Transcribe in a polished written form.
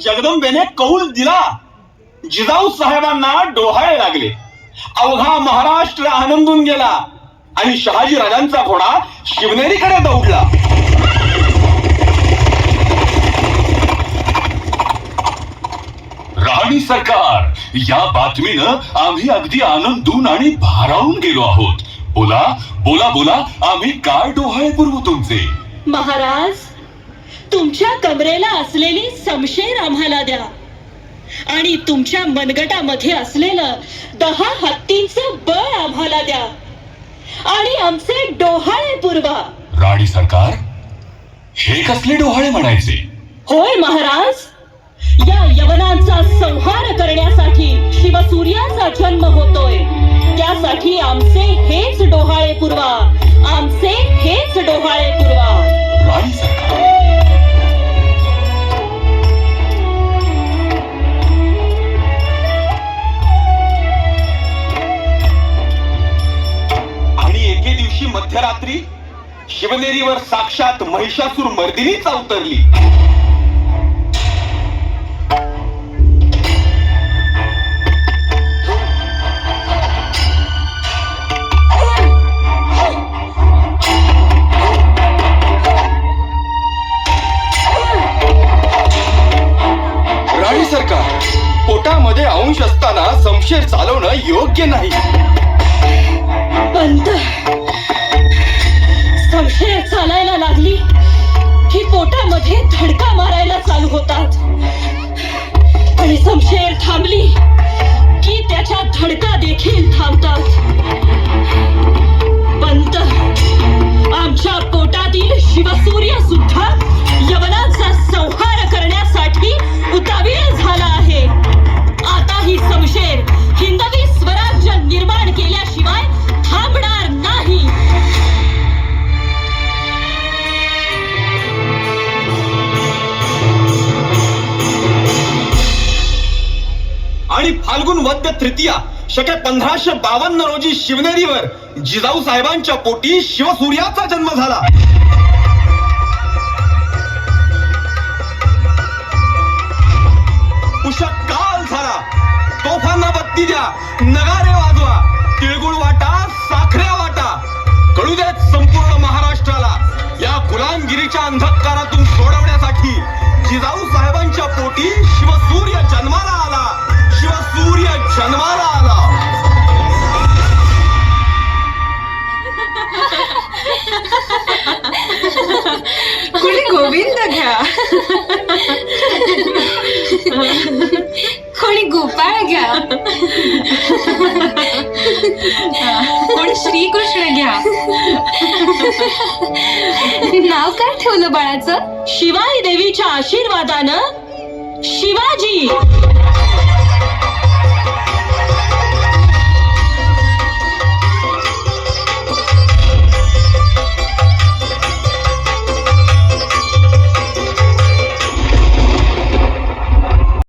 जगदंबेने कौल दिला. जिजाऊ साहेबांना डोहाळे लागले. अवघा महाराष्ट्र आनंदून गेला आणि शहाजी राजांचा घोडा शिवनेरीकडे दौडला. राणी सरकार, या बातमीनं आम्ही अगदी आनंदून आणि भारावून गेलो आहोत. बोला बोला बोला, आम्ही काय डोहाळे पुरवू तुमचे? महाराज, तुमच्या कमरेला असलेली समशेर आम्हाला द्या आणि तुमच्या मनगटामध्ये असलेलं 10 हत्तींचं बळ आम्हाला द्या आणि आमचे डोहाळे पुरवा. राणी सरकार, हे कसले डोहाळे म्हणायचे? होय महाराज, या यवनांचा संहार करण्यासाठी शिवसूर्याचा जन्म होतोय. त्यासाठी आमचे हेच डोहाळे पुरवा, आमचे हेच डोहाळे पुरवा. राणी सरकार, आणि एके दिवशी मध्यरात्री शिवनेरीवर साक्षात महिषासूर मर्दिनीच अवतरली. राणी सरकार, पोटामध्ये अंश असताना समशेर चालवणं योग्य नाही. पंत, समशेर चालायला लागली की पोटामध्ये धडका मारायला चालू होतात आणि समशेर थांबली की त्याच्या धडका देखील थांबतात. पंत, आमच्या पोटातील शिवसूर्य सुद्धा यवनाचा संहार करण्यासाठी उतावीळ झाला आहे. आता ही समशेर हिंदवी स्वराज्य निर्माण केल्याशिवाय थांबणार नाही. आणि फाल्गुन वद्य तृतीया शके 1552 रोजी शिवनेरीवर जिजाऊ साहेबांच्या पोटी शिवसूर्याचा जन्म झाला. उषः काल झाला. तोफांना बत्ती द्या, नगारे वाजवा, तिळगुळ वाटा, साखऱ्या वाटा. कळू देत संपूर्ण महाराष्ट्राला, या गुलामगिरीच्या अंधकारातून सोडवण्यासाठी जिजाऊ साहेबांच्या पोटी शिवसूर्य जन्माला आला. शिवसूर्य जन्माला आला. कोणी गोविंद घ्या, कोणी गोपाळ घ्या, कोणी श्रीकृष्ण घ्या. नाव काय ठेवलं बाळाचं? शिवाई देवीच्या आशीर्वादानं शिवाजी.